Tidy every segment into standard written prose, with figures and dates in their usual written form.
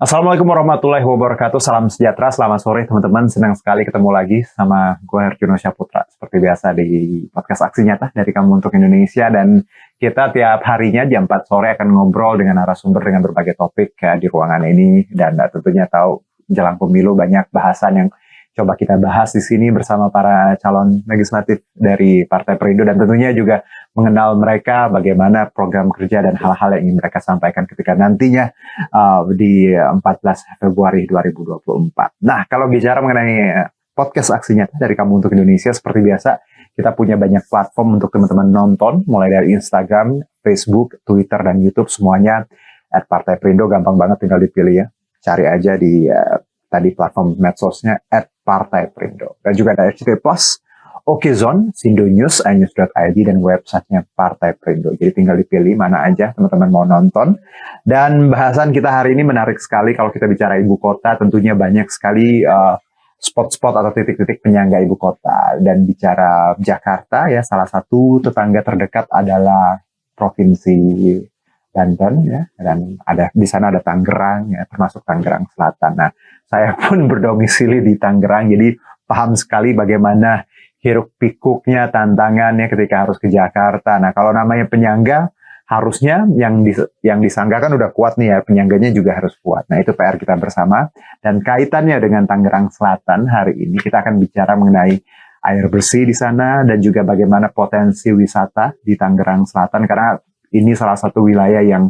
Assalamualaikum warahmatullahi wabarakatuh. Salam sejahtera, selamat sore teman-teman. Senang sekali ketemu lagi sama gue Herjuno Syaputra. Seperti biasa di podcast Aksi Nyata dari Kamu Untuk Indonesia. Dan kita tiap harinya jam 4 sore akan ngobrol dengan narasumber dengan berbagai topik di ruangan ini. Dan tentunya tahu jelang pemilu banyak bahasan yang coba kita bahas di sini bersama para calon legislatif dari Partai Perindo. Dan tentunya juga mengenal mereka, bagaimana program kerja dan hal-hal yang ingin mereka sampaikan ketika nantinya di 14 Februari 2024. Nah, kalau bicara mengenai podcast Aksi Nyata dari Kamu Untuk Indonesia, seperti biasa, kita punya banyak platform untuk teman-teman nonton, mulai dari Instagram, Facebook, Twitter, dan YouTube, semuanya @Partai Perindo, gampang banget tinggal dipilih ya. Cari aja di tadi platform medsosnya @Partai Perindo. Dan juga ada RCTI Plus, Okezone, Sindo News, iNews.id, dan websitenya Partai Perindo. Jadi tinggal dipilih mana aja teman-teman mau nonton. Dan bahasan kita hari ini menarik sekali. Kalau kita bicara ibu kota, tentunya banyak sekali spot-spot atau titik-titik penyangga ibu kota. Dan bicara Jakarta, ya salah satu tetangga terdekat adalah Provinsi Banten, ya, dan di sana ada Tangerang, ya, termasuk Tangerang Selatan. Nah, saya pun berdomisili di Tangerang, jadi paham sekali bagaimana hiruk pikuknya, tantangannya ketika harus ke Jakarta. Nah, kalau namanya penyangga, harusnya yang disangka kan udah kuat nih ya, penyangganya juga harus kuat. Nah, itu PR kita bersama. Dan kaitannya dengan Tangerang Selatan, hari ini kita akan bicara mengenai air bersih di sana, dan juga bagaimana potensi wisata di Tangerang Selatan, karena ini salah satu wilayah yang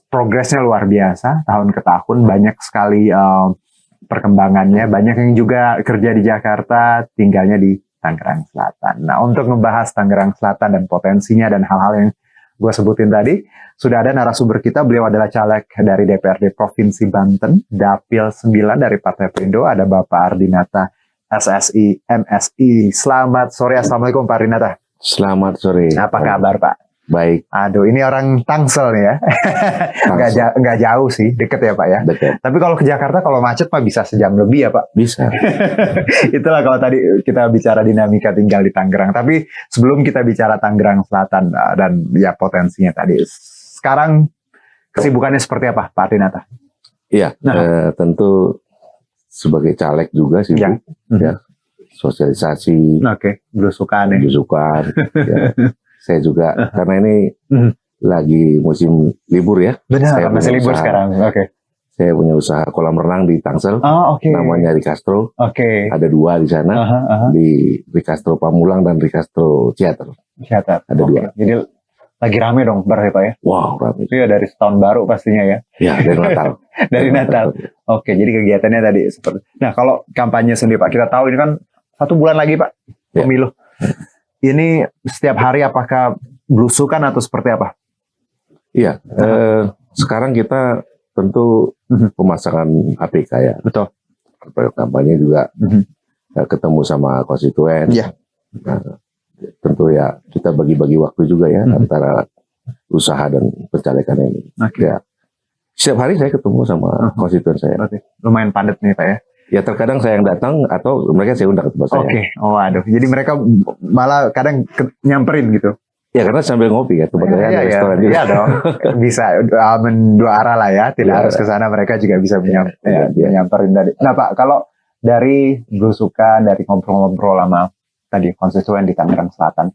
progresnya luar biasa, tahun ke tahun, banyak sekali perkembangannya. Banyak yang juga kerja di Jakarta, tinggalnya di Tangerang Selatan. Nah, untuk membahas Tangerang Selatan dan potensinya dan hal-hal yang gue sebutin tadi, sudah ada narasumber kita. Beliau adalah caleg dari DPRD Provinsi Banten, Dapil 9 dari Partai Perindo. Ada Bapak Ardinata, SSI, MSI. Selamat sore, Assalamualaikum Pak Ardinata. Selamat sore. Apa kabar Pak? Baik. Aduh, ini orang Tangsel nih ya. Nggak jauh sih, deket ya Pak ya. Deket. Tapi kalau ke Jakarta, kalau macet Pak bisa sejam lebih ya Pak. Bisa. Itulah kalau tadi kita bicara dinamika tinggal di Tangerang. Tapi sebelum kita bicara Tangerang Selatan dan ya potensinya tadi, sekarang kesibukannya seperti apa Pak Ardinata? Iya, tentu sebagai caleg juga sih, ya. Ya, sosialisasi, belusukan ya. Belusukan, ya. Saya juga karena ini lagi musim libur ya. Benar, masih libur sekarang. Saya punya usaha kolam renang di Tangsel. Namanya Ricastro. Ada 2 di sana. Di Ricastro Pamulang dan Ricastro Theater. Ada 2. Jadi lagi rame dong berarti Pak ya? Wow, rame. Itu ya dari setahun baru pastinya ya? Ya, dari Natal. Dari Natal. Oke, jadi kegiatannya tadi seperti. Nah, kalau kampanye sendiri Pak, kita tahu ini kan 1 bulan lagi Pak pemilu. Ini setiap hari apakah belusukan atau seperti apa? Iya, sekarang kita tentu pemasangan APK ya. Betul. Kampanye juga ketemu sama konstituen. Iya. Nah, tentu ya kita bagi-bagi waktu juga ya antara usaha dan pencalekan ini. Ya, setiap hari saya ketemu sama konstituen saya. Berarti lumayan padat nih Pak ya? Ya terkadang saya yang datang atau mereka saya undang ke tempat saya. Oh aduh, jadi mereka malah kadang nyamperin gitu. Ya karena sambil ngopi ya, tempat saya ada restoran juga. Iya dong, bisa dua arah lah ya, tidak harus ke sana, mereka juga bisa nyamperin tadi. Nah Pak, kalau dari belusukan, dari ngobrol-ngobrol sama tadi konstituen di Tangerang Selatan,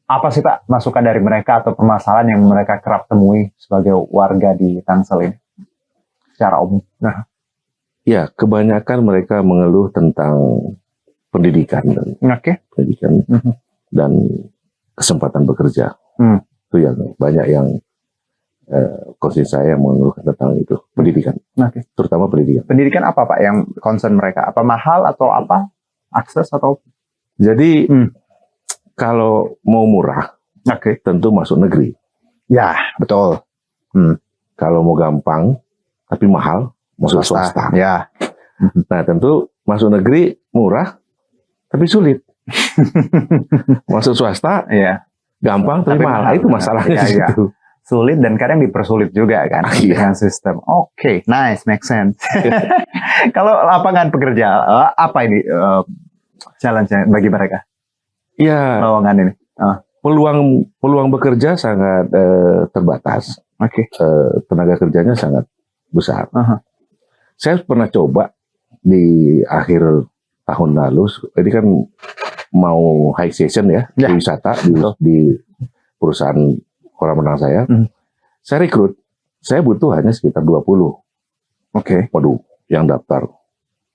apa sih Pak masukan dari mereka atau permasalahan yang mereka kerap temui sebagai warga di Tangsel ini secara umum? Nah. Ya, kebanyakan mereka mengeluh tentang pendidikan dan kesempatan bekerja. Itu yang banyak yang konstituen saya mengeluh tentang itu, pendidikan. Terutama pendidikan. Pendidikan apa Pak yang concern mereka? Apa mahal atau apa? Akses atau? Jadi kalau mau murah, tentu masuk negeri. Ya, betul. Kalau mau gampang tapi mahal, masuk swasta. Ya. Nah, tentu masuk negeri murah tapi sulit. Masuk swasta ya gampang tapi mahal. Itu masalahnya gitu. Sulit dan kadang dipersulit juga kan dengan sistem. Nice, make sense. Kalau lapangan pekerja, apa ini challenge bagi mereka? Ya, lowongan ini. Peluang bekerja sangat terbatas. Tenaga kerjanya sangat besar. Saya pernah coba di akhir tahun lalu, ini kan mau high season ya, wisata di perusahaan kolam renang saya. Saya rekrut, saya butuh hanya sekitar 20. Waduh, yang daftar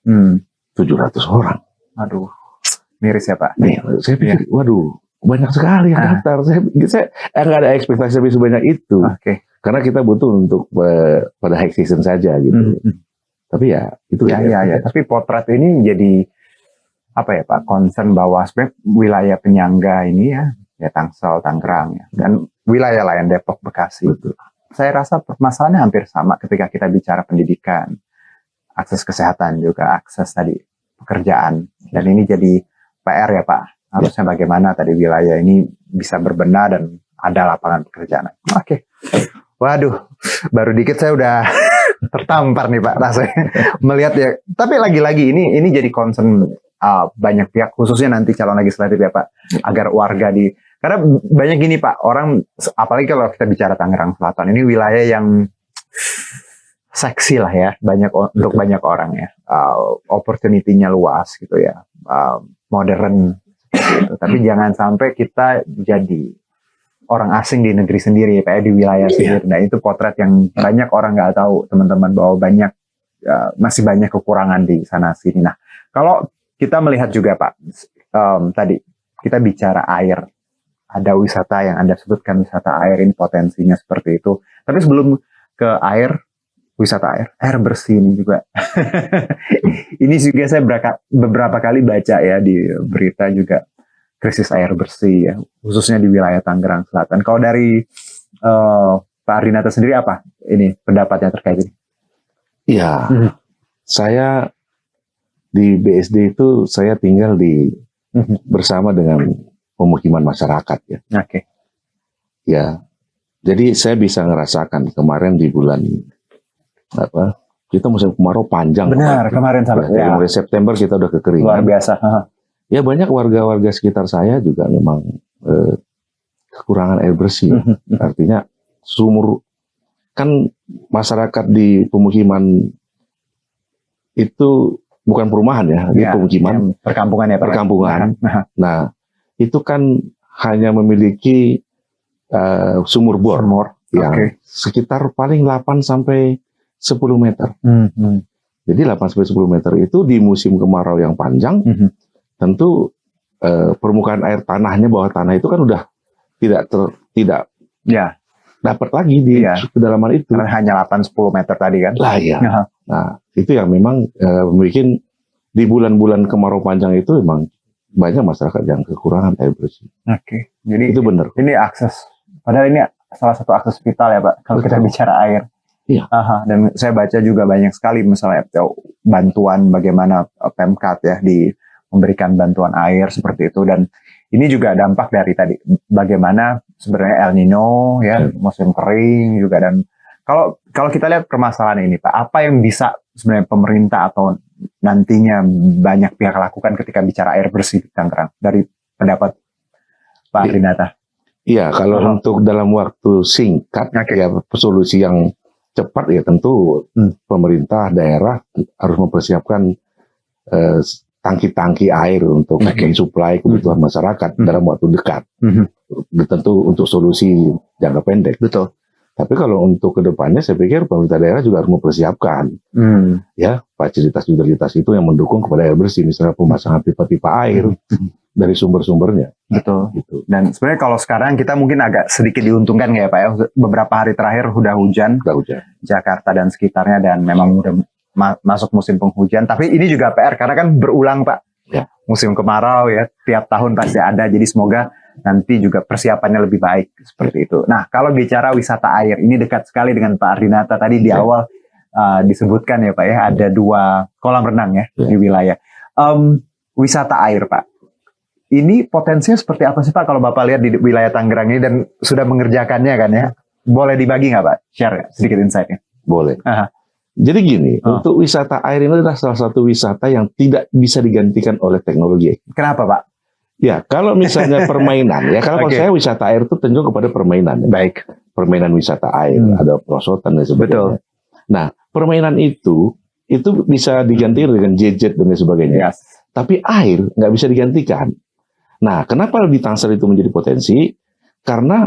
700 orang. Aduh, miris ya Pak. Nih, saya pikir, waduh, banyak sekali yang daftar. Saya nggak ada ekspektasi lebih sebanyak itu. Karena kita butuh untuk pada high season saja gitu. Tapi ya itu ya. Tapi potret ini jadi apa ya Pak? Concern bahwa sebenarnya wilayah penyangga ini ya Tangsel, Tangerang ya, dan wilayah lain Depok, Bekasi. Betul. Saya rasa permasalahannya hampir sama ketika kita bicara pendidikan, akses kesehatan juga, akses tadi pekerjaan, dan ini jadi PR ya Pak. Harusnya bagaimana tadi wilayah ini bisa berbenah dan ada lapangan pekerjaan. Waduh, baru dikit saya udah tertampar nih Pak rasanya melihat ya. Tapi lagi-lagi ini jadi concern banyak pihak, khususnya nanti calon legislatif ya Pak, agar warga karena banyak gini Pak, orang apalagi kalau kita bicara Tangerang Selatan, ini wilayah yang seksi lah ya, untuk banyak orang ya, opportunity-nya luas gitu ya, modern gitu. Tapi jangan sampai kita jadi orang asing di negeri sendiri ya Pak, di wilayah sendiri. Nah itu potret yang banyak orang nggak tahu teman-teman, bahwa masih banyak kekurangan di sana sini. Nah kalau kita melihat juga Pak, tadi kita bicara air, ada wisata yang Anda sebutkan, wisata air ini potensinya seperti itu. Tapi sebelum ke air, wisata air bersih ini juga. Ini juga saya beberapa kali baca ya di berita juga, krisis air bersih ya, khususnya di wilayah Tangerang Selatan. Kalau dari Pak Ardinata sendiri apa ini pendapatnya terkait ini? Iya, saya di BSD itu saya tinggal bersama dengan pemukiman masyarakat ya. Ya, jadi saya bisa ngerasakan kemarin di bulan kita musim kemarau panjang. Benar, kemarin sampai mulai September kita udah kekeringan. Luar biasa. Ya banyak warga-warga sekitar saya juga memang kekurangan air bersih. Artinya sumur, kan masyarakat di pemukiman itu bukan perumahan ya, di pemukiman, perkampungan ya Pak. Perkampungan. Nah, itu kan hanya memiliki sumur bor yang sekitar paling 8 sampai 10 meter. Jadi 8 sampai 10 meter itu di musim kemarau yang panjang, tentu permukaan air tanahnya, bawah tanah itu kan udah tidak dapat lagi di kedalaman itu. Karena hanya 8-10 meter tadi kan. Lah ya. Nah, itu yang memang membuat di bulan-bulan kemarau panjang itu memang banyak masyarakat yang kekurangan air bersih. Jadi itu benar. Ini akses, padahal ini salah satu akses vital ya Pak, kalau kita bicara air. Dan saya baca juga banyak sekali misalnya bantuan bagaimana Pemkat ya memberikan bantuan air seperti itu, dan ini juga dampak dari tadi bagaimana sebenarnya El Nino ya, musim kering juga. Dan kalau kita lihat permasalahan ini Pak, apa yang bisa sebenarnya pemerintah atau nantinya banyak pihak lakukan ketika bicara air bersih di Tangerang, dari pendapat Pak Ardinata? Iya, kalau untuk dalam waktu singkat ya solusi yang cepat ya tentu pemerintah daerah harus mempersiapkan tangki-tangki air untuk mensuplai kebutuhan masyarakat dalam waktu dekat. Tentu untuk solusi jangka pendek. Betul. Tapi kalau untuk kedepannya, saya pikir pemerintah daerah juga harus mempersiapkan ya fasilitas itu yang mendukung kepada air bersih, misalnya pemasangan pipa-pipa air dari sumber-sumbernya. Betul. Gitu. Dan sebenarnya kalau sekarang kita mungkin agak sedikit diuntungkan ya Pak ya, beberapa hari terakhir udah hujan. Jakarta dan sekitarnya, dan memang udah masuk musim penghujan. Tapi ini juga PR karena kan berulang Pak. Musim kemarau ya, tiap tahun pasti ada. Jadi semoga nanti juga persiapannya lebih baik seperti itu. Nah, kalau bicara wisata air, ini dekat sekali dengan Pak Ardinata tadi di awal disebutkan ya Pak ya, ada 2 kolam renang ya di wilayah. Wisata air Pak, ini potensinya seperti apa sih Pak kalau Bapak lihat di wilayah Tangerang ini dan sudah mengerjakannya kan ya? Boleh dibagi nggak Pak? Share sedikit insight-nya. Boleh. Jadi gini, untuk wisata air ini adalah salah satu wisata yang tidak bisa digantikan oleh teknologi. Kenapa Pak? Ya, kalau misalnya permainan, ya kalau saya wisata air itu cenderung kepada permainan. Baik. Permainan wisata air, ada perosotan dan sebagainya. Betul. Nah, permainan itu bisa diganti dengan gadget dan lain sebagainya. Yes. Tapi air nggak bisa digantikan. Nah, kenapa di Tangsel itu menjadi potensi? Karena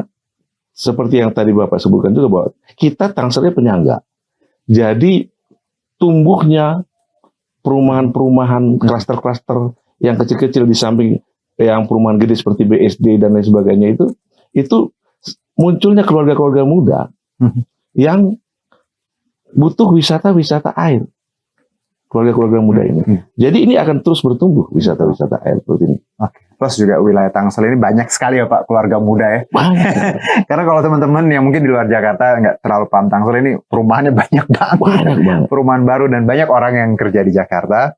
seperti yang tadi Bapak sebutkan juga bahwa kita Tangselnya penyangga. Jadi tumbuhnya perumahan-perumahan, klaster-klaster yang kecil-kecil di samping yang perumahan gede seperti BSD dan lain sebagainya itu munculnya keluarga-keluarga muda yang butuh wisata-wisata air. Keluarga-keluarga muda ini. Jadi ini akan terus bertumbuh wisata-wisata air seperti ini. Oke. Plus juga wilayah Tangsel ini banyak sekali ya Pak keluarga muda ya. Banyak. Karena kalau teman-teman yang mungkin di luar Jakarta nggak terlalu paham Tangsel ini perumahannya banyak banget. Banyak banget. Perumahan baru dan banyak orang yang kerja di Jakarta,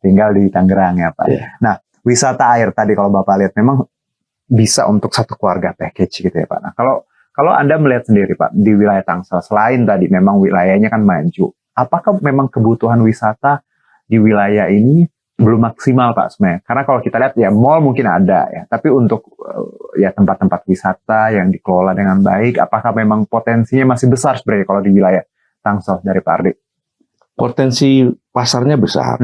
tinggal di Tangerang ya Pak. Nah, wisata air tadi kalau Bapak lihat memang bisa untuk satu keluarga package gitu ya Pak. Nah, kalau Anda melihat sendiri Pak di wilayah Tangsel, selain tadi memang wilayahnya kan maju, apakah memang kebutuhan wisata di wilayah ini belum maksimal Pak sebenarnya? Karena kalau kita lihat ya mall mungkin ada ya, tapi untuk ya tempat-tempat wisata yang dikelola dengan baik, apakah memang potensinya masih besar sebenarnya kalau di wilayah Tangsel dari Pak Ardi? Potensi pasarnya besar,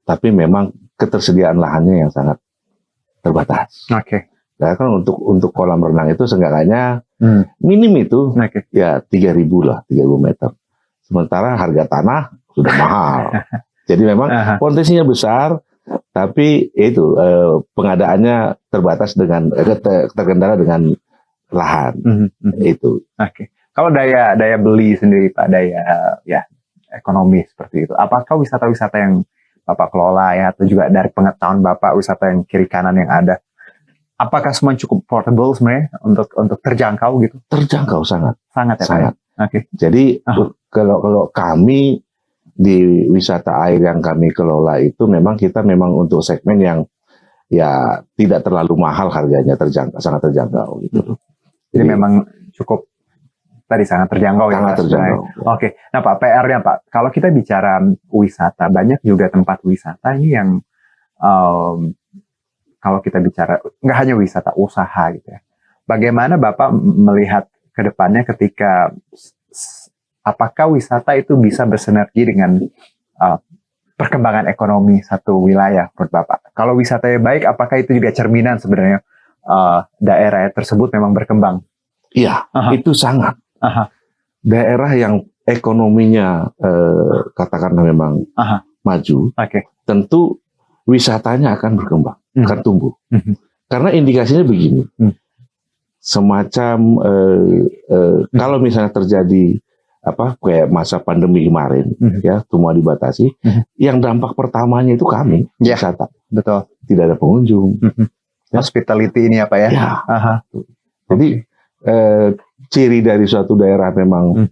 tapi memang ketersediaan lahannya yang sangat terbatas. Oke. Nah, kan untuk kolam renang itu seenggaknya minim itu ya 3.000 lah, 3.000 meter. Sementara harga tanah sudah mahal. Jadi memang potensinya besar, tapi itu pengadaannya terbatas dengan terkendala dengan lahan. Itu. Oke. Kalau daya beli sendiri Pak, daya ya ekonomi seperti itu. Apakah wisata-wisata yang Bapak kelola ya atau juga dari pengetahuan Bapak wisata yang kiri kanan yang ada, apakah semua cukup portable sebenarnya untuk terjangkau gitu? Terjangkau sangat. Sangat ya Pak. Sangat. Oke. Jadi kalau kami di wisata air yang kami kelola itu memang kita untuk segmen yang ya tidak terlalu mahal harganya, sangat terjangkau gitu. Jadi memang cukup tadi sangat terjangkau ya. Sangat terjangkau. Oke. Nah Pak, PR-nya Pak, kalau kita bicara wisata, banyak juga tempat wisata ini yang kalau kita bicara nggak hanya wisata, usaha gitu ya. Bagaimana Bapak melihat ke depannya ketika apakah wisata itu bisa bersinergi dengan perkembangan ekonomi satu wilayah menurut Bapak? Kalau wisatanya baik, apakah itu juga cerminan sebenarnya daerah tersebut memang berkembang? Iya, itu sangat. Daerah yang ekonominya katakanlah memang maju, tentu wisatanya akan berkembang, akan tumbuh. Karena indikasinya begini, semacam kalau misalnya terjadi kayak masa pandemi kemarin, ya semua dibatasi. Yang dampak pertamanya itu kami wisata, betul, tidak ada pengunjung. Hospitality ini apa ya? Jadi ciri dari suatu daerah memang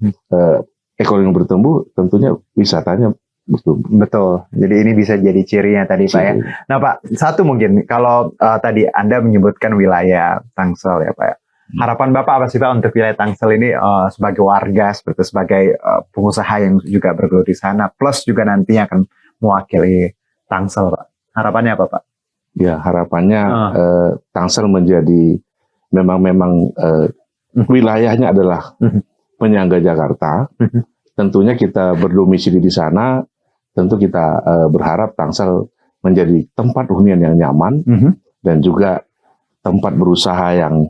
ekonomi bertumbuh, tentunya wisatanya bertumbuh. Betul. Jadi ini bisa jadi cirinya tadi Pak ya. Nah Pak, satu mungkin kalau tadi Anda menyebutkan wilayah Tangsel ya Pak ya. Harapan Bapak apa sih Pak untuk wilayah Tangsel ini sebagai warga, sebagai pengusaha yang juga bergelut di sana, plus juga nantinya akan mewakili Tangsel Pak. Harapannya apa Pak? Ya harapannya Tangsel menjadi memang wilayahnya adalah penyangga Jakarta. Tentunya kita berdomisili di sana, tentu kita berharap Tangsel menjadi tempat hunian yang nyaman dan juga tempat berusaha yang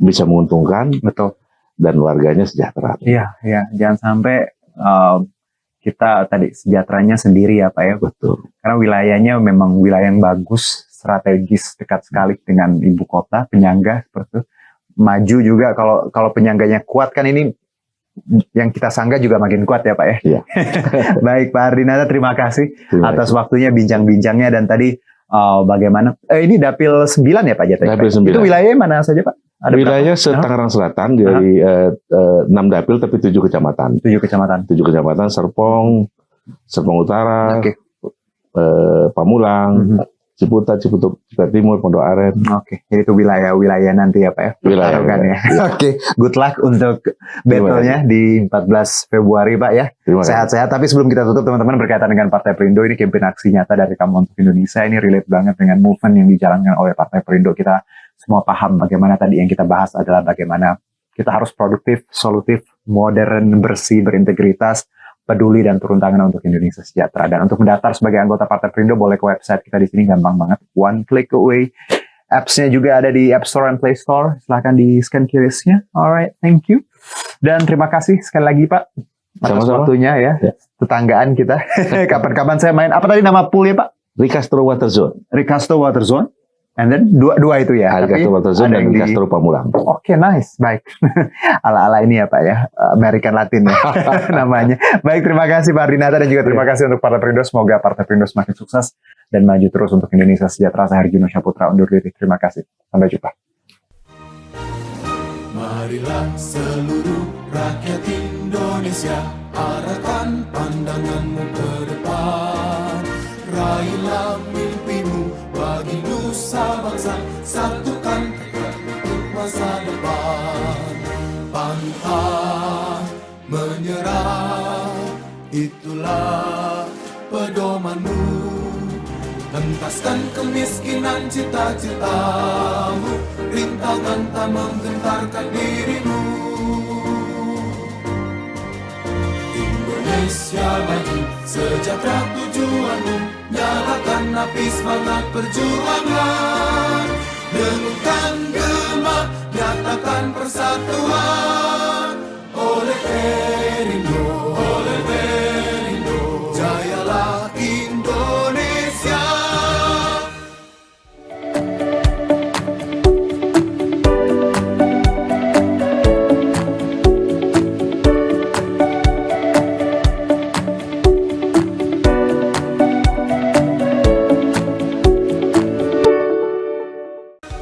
bisa menguntungkan, betul, dan warganya sejahtera. Iya, jangan sampai kita tadi sejahteranya sendiri ya Pak ya. Betul. Karena wilayahnya memang wilayah yang bagus, strategis, dekat sekali dengan ibu kota, penyangga seperti itu. Maju juga kalau penyangganya kuat kan ini yang kita sangga juga makin kuat ya Pak ya. Iya. Baik Pak Ardinata, terima kasih atas waktunya bincang-bincangnya dan tadi bagaimana ini Dapil 9 ya Pak Jateng? Dapil 9. Itu wilayahnya mana saja Pak? Ada wilayah Tangerang Selatan dari 6 dapil tapi 7 kecamatan. 7 kecamatan Serpong Utara, Pamulang, Ciputat, Ciputuk Timur, Pondok Aren. Jadi itu wilayah-wilayah nanti ya Pak ya. Wilayah ya. Good luck untuk battle-nya di 14 Februari Pak ya. Sehat-sehat. Tapi sebelum kita tutup teman-teman, berkaitan dengan Partai Perindo, ini kampanye aksi nyata dari Kamu Untuk Indonesia. Ini relate banget dengan movement yang dijalankan oleh Partai Perindo. Kita semua paham bagaimana tadi yang kita bahas adalah bagaimana kita harus produktif, solutif, modern, bersih, berintegritas, peduli dan turun tangan untuk Indonesia sejahtera. Dan untuk mendaftar sebagai anggota Partai Perindo boleh ke website kita di sini, gampang banget, one click away. Apps-nya juga ada di App Store dan Play Store. Silahkan di scan QR-nya. Alright, thank you. Dan terima kasih sekali lagi Pak atas waktunya ya. Tetanggaan kita. Kapan-kapan saya main. Apa tadi nama poolnya Pak? Ricastro Water Zone. Ricastro Water Zone. And then dua itu ya. Ricastro Water Zone dan Ricastro Pamulang. Oke, nice. Baik. Ala-ala ini ya Pak ya. American Latin ya namanya. Baik, terima kasih Pak Ardinata dan juga terima kasih untuk Partai Perindo. Semoga Partai Perindo semakin sukses dan maju terus untuk Indonesia sejahtera. Saya Harjuno Syaputra undur diri. Terima kasih. Sampai jumpa. Marilah seluruh rakyat Indonesia, arahkan pandanganmu ke depan. Raihlah mimpimu bagi nusa bangsa, satukan tekad untuk masa depan. Pantang menyerah, itulah pedomanmu. Hentaskan kemiskinan cita-citamu, rintangan tak menggentarkan dirimu. Indonesia maju, sejahtera tujuanmu, nyalakan api semangat perjuangan. Dengunkan gema, nyatakan persatuan.